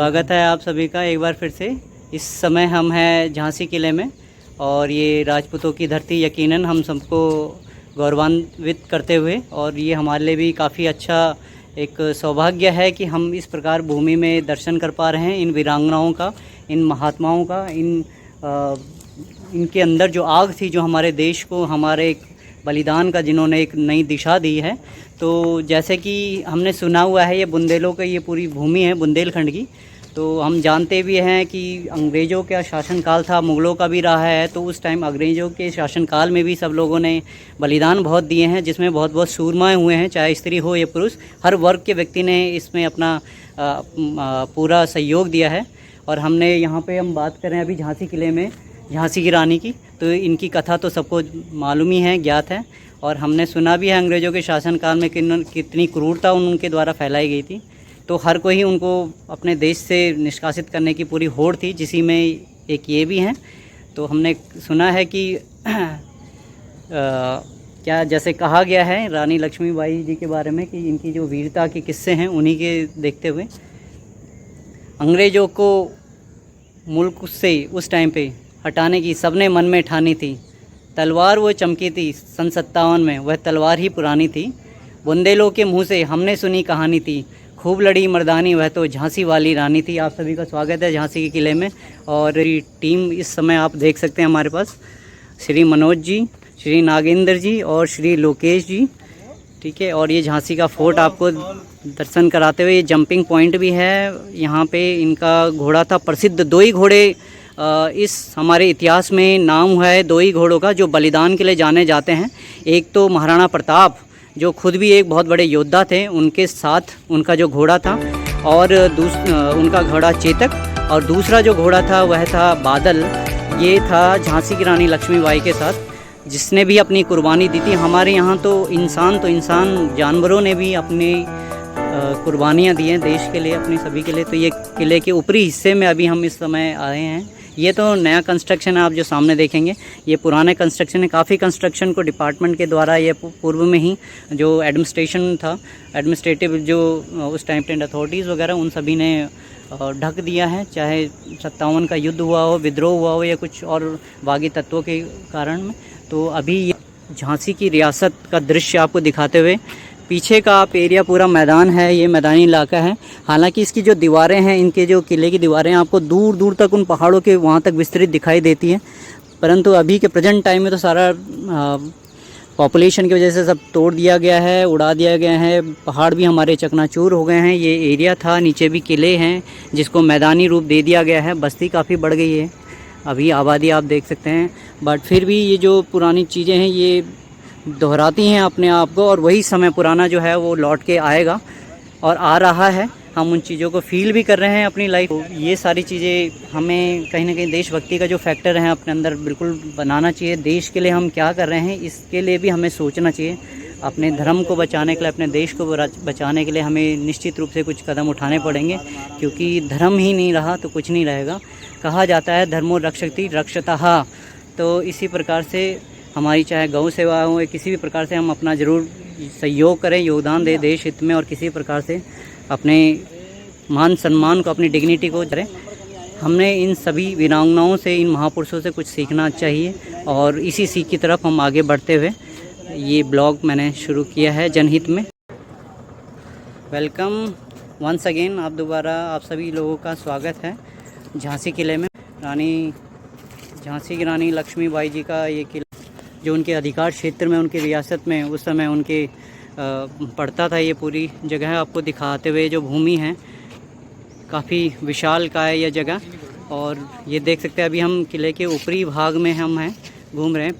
स्वागत है आप सभी का एक बार फिर से। इस समय हम हैं झांसी किले में और ये राजपूतों की धरती यकीनन हम सबको गौरवान्वित करते हुए, और ये हमारे लिए भी काफ़ी अच्छा एक सौभाग्य है कि हम इस प्रकार भूमि में दर्शन कर पा रहे हैं इन वीरांगनाओं का, इन महात्माओं का, इनके अंदर जो आग थी, जो हमारे देश को, हमारे एक बलिदान का, जिन्होंने एक नई दिशा दी है। तो जैसे कि हमने सुना हुआ है, ये बुंदेलों का ये पूरी भूमि है बुंदेलखंड की। तो हम जानते भी हैं कि अंग्रेज़ों का शासनकाल था, मुग़लों का भी रहा है। तो उस टाइम अंग्रेज़ों के शासनकाल में भी सब लोगों ने बलिदान बहुत दिए हैं, जिसमें बहुत बहुत सूरमाएँ हुए हैं, चाहे स्त्री हो या पुरुष, हर वर्ग के व्यक्ति ने इसमें अपना पूरा सहयोग दिया है। और हमने यहाँ पे हम बात करें अभी झांसी किले में झांसी की रानी की, तो इनकी कथा तो सबको मालूम ही है, ज्ञात है। और हमने सुना भी है अंग्रेज़ों के शासनकाल में कितनी क्रूरता उनके द्वारा फैलाई गई थी। तो हर कोई उनको अपने देश से निष्कासित करने की पूरी होड़ थी, जिसी में एक ये भी हैं। तो हमने सुना है कि क्या जैसे कहा गया है रानी लक्ष्मीबाई जी के बारे में कि इनकी जो वीरता के किस्से हैं, उन्हीं के देखते हुए अंग्रेज़ों को मुल्क से उस टाइम पे हटाने की सबने मन में ठानी थी। तलवार वो चमकी थी सन 57 में, वह तलवार ही पुरानी थी। बुंदेलों के मुंह से हमने सुनी कहानी थी, खूब लड़ी मर्दानी, वह तो झांसी वाली रानी थी। आप सभी का स्वागत है झांसी के किले में। और टीम इस समय आप देख सकते हैं हमारे पास श्री मनोज जी, श्री नागेंद्र जी और श्री लोकेश जी, ठीक है। और ये झांसी का फोर्ट आपको दर्शन कराते हुए, ये जंपिंग पॉइंट भी है यहाँ पे। इनका घोड़ा था प्रसिद्ध, दो ही घोड़े इस हमारे इतिहास में नाम है, दो ही घोड़ों का जो बलिदान के लिए जाने जाते हैं। एक तो महाराणा प्रताप, जो खुद भी एक बहुत बड़े योद्धा थे, उनके साथ उनका जो घोड़ा था, और उनका घोड़ा चेतक, और दूसरा जो घोड़ा था वह था बादल। ये था झांसी की रानी लक्ष्मीबाई के साथ, जिसने भी अपनी कुर्बानी दी थी। हमारे यहाँ तो इंसान जानवरों ने भी अपनी कुर्बानियाँ दी हैं देश के लिए, अपनी सभी के लिए। तो ये किले के ऊपरी हिस्से में अभी हम इस समय आए हैं। ये तो नया कंस्ट्रक्शन है, आप जो सामने देखेंगे ये पुराने कंस्ट्रक्शन है। काफ़ी कंस्ट्रक्शन को डिपार्टमेंट के द्वारा ये पूर्व में ही जो एडमिनिस्ट्रेशन था, एडमिनिस्ट्रेटिव जो उस टाइम पे अथॉरिटीज़ वगैरह, उन सभी ने ढक दिया है। चाहे 57 का युद्ध हुआ हो, विद्रोह हुआ हो, या कुछ और बागी तत्वों के कारण में। तो अभी ये झांसी की रियासत का दृश्य आपको दिखाते हुए, पीछे का आप एरिया पूरा मैदान है, ये मैदानी इलाका है। हालांकि इसकी जो दीवारें हैं, इनके जो किले की दीवारें आपको दूर दूर तक उन पहाड़ों के वहाँ तक विस्तृत दिखाई देती हैं। परंतु अभी के प्रेजेंट टाइम में तो सारा पॉपुलेशन की वजह से सब तोड़ दिया गया है, उड़ा दिया गया है। पहाड़ भी हमारे चकनाचूर हो गए हैं। ये एरिया था, नीचे भी किले हैं, जिसको मैदानी रूप दे दिया गया है। बस्ती काफ़ी बढ़ गई है, अभी आबादी आप देख सकते हैं। बट फिर भी ये जो पुरानी चीज़ें हैं ये दोहराती हैं अपने आप को, और वही समय पुराना जो है वो लौट के आएगा और आ रहा है। हम उन चीज़ों को फील भी कर रहे हैं अपनी लाइफ। ये सारी चीज़ें हमें कहीं ना कहीं देशभक्ति का जो फैक्टर है अपने अंदर बिल्कुल बनाना चाहिए। देश के लिए हम क्या कर रहे हैं, इसके लिए भी हमें सोचना चाहिए। अपने धर्म को बचाने के लिए, अपने देश को बचाने के लिए हमें निश्चित रूप से कुछ कदम उठाने पड़ेंगे, क्योंकि धर्म ही नहीं रहा तो कुछ नहीं रहेगा। कहा जाता है धर्मो रक्षति रक्षतः। तो इसी प्रकार से हमारी चाहे गौ सेवा हो या किसी भी प्रकार से हम अपना ज़रूर सहयोग करें, योगदान दें देश हित में, और किसी प्रकार से अपने मान सम्मान को, अपनी डिग्निटी को करें। हमने इन सभी वीरांगनाओं से, इन महापुरुषों से कुछ सीखना चाहिए, और इसी सीख की तरफ हम आगे बढ़ते हुए ये ब्लॉग मैंने शुरू किया है जनहित में। वेलकम वंस अगेन, आप दोबारा, आप सभी लोगों का स्वागत है झांसी किले में। झांसी की रानी लक्ष्मीबाई जी का ये किला, जो उनके अधिकार क्षेत्र में, उनकी रियासत में उस समय उनके पड़ता था, ये पूरी जगह आपको दिखाते हुए, जो भूमि है काफ़ी विशाल का है यह जगह। और ये देख सकते हैं अभी हम किले के ऊपरी भाग में हम हैं, घूम रहे हैं।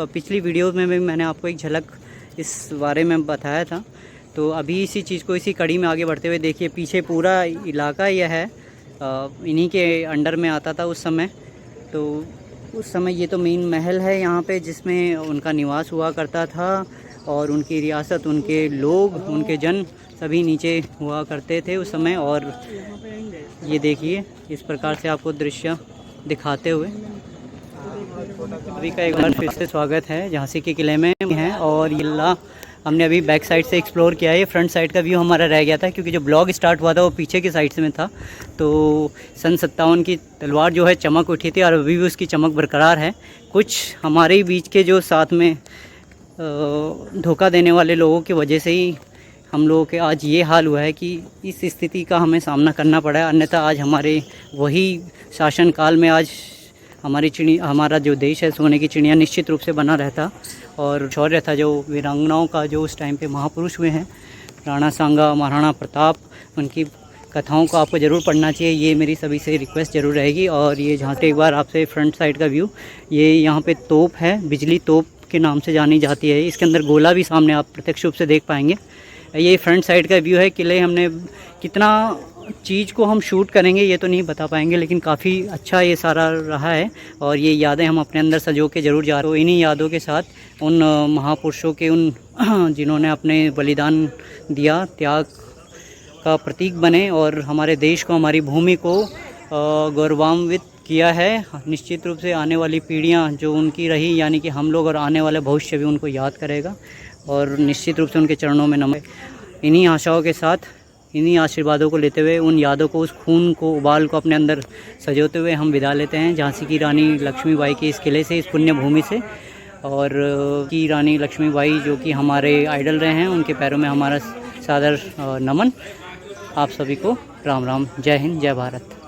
पिछली वीडियो में भी मैंने आपको एक झलक इस बारे में बताया था। तो अभी इसी चीज़ को, इसी कड़ी में आगे बढ़ते हुए देखिए, पीछे पूरा इलाका यह है, इन्हीं के अंडर में आता था उस समय। तो उस समय ये तो मेन महल है यहाँ पे, जिसमें उनका निवास हुआ करता था, और उनकी रियासत, उनके लोग, उनके जन सभी नीचे हुआ करते थे उस समय। और ये देखिए इस प्रकार से आपको दृश्य दिखाते हुए सभी का एक बार फिर से स्वागत है झांसी के किले में है। और ये हमने अभी बैक साइड से एक्सप्लोर किया है। फ्रंट साइड का व्यू हमारा रह गया था क्योंकि जो ब्लॉग स्टार्ट हुआ था वो पीछे की साइड से में था। तो सन 57 की तलवार जो है चमक उठी थी और अभी भी उसकी चमक बरकरार है। कुछ हमारे ही बीच के जो साथ में धोखा देने वाले लोगों की वजह से ही हम लोगों के आज ये हाल हुआ है कि इस स्थिति का हमें सामना करना पड़ा है। अन्यथा आज हमारे वही शासनकाल में आज हमारा जो देश है सोने की चिड़िया निश्चित रूप से बना रहता। और शौर्य था जो वीरांगनाओं का जो उस टाइम पे महापुरुष हुए हैं, राणा सांगा, महाराणा प्रताप, उनकी कथाओं को आपको ज़रूर पढ़ना चाहिए। ये मेरी सभी से रिक्वेस्ट ज़रूर रहेगी। और ये जहाँ से एक बार आपसे फ्रंट साइड का व्यू, ये यहाँ पे तोप है, बिजली तोप के नाम से जानी जाती है। इसके अंदर गोला भी सामने आप प्रत्यक्ष रूप से देख पाएंगे। ये फ्रंट साइड का व्यू है किले। हमने कितना चीज़ को हम शूट करेंगे ये तो नहीं बता पाएंगे, लेकिन काफ़ी अच्छा ये सारा रहा है। और ये यादें हम अपने अंदर सजो के ज़रूर जा रहे हो। इन्हीं यादों के साथ उन महापुरुषों के उन जिन्होंने अपने बलिदान दिया, त्याग का प्रतीक बने और हमारे देश को, हमारी भूमि को गौरवान्वित किया है। निश्चित रूप से आने वाली पीढ़ियां जो उनकी रही, यानी कि हम लोग और आने वाला भविष्य भी उनको याद करेगा और निश्चित रूप से उनके चरणों में नमन। इन्हीं आशाओं के साथ, इन्हीं आशीर्वादों को लेते हुए, उन यादों को, उस खून को, उबाल को अपने अंदर सजोते हुए हम विदा लेते हैं झांसी की रानी लक्ष्मीबाई के इस किले से, इस पुण्य भूमि से। और की रानी लक्ष्मीबाई जो कि हमारे आइडल रहे हैं, उनके पैरों में हमारा सादर नमन। आप सभी को राम राम, जय हिंद, जय भारत।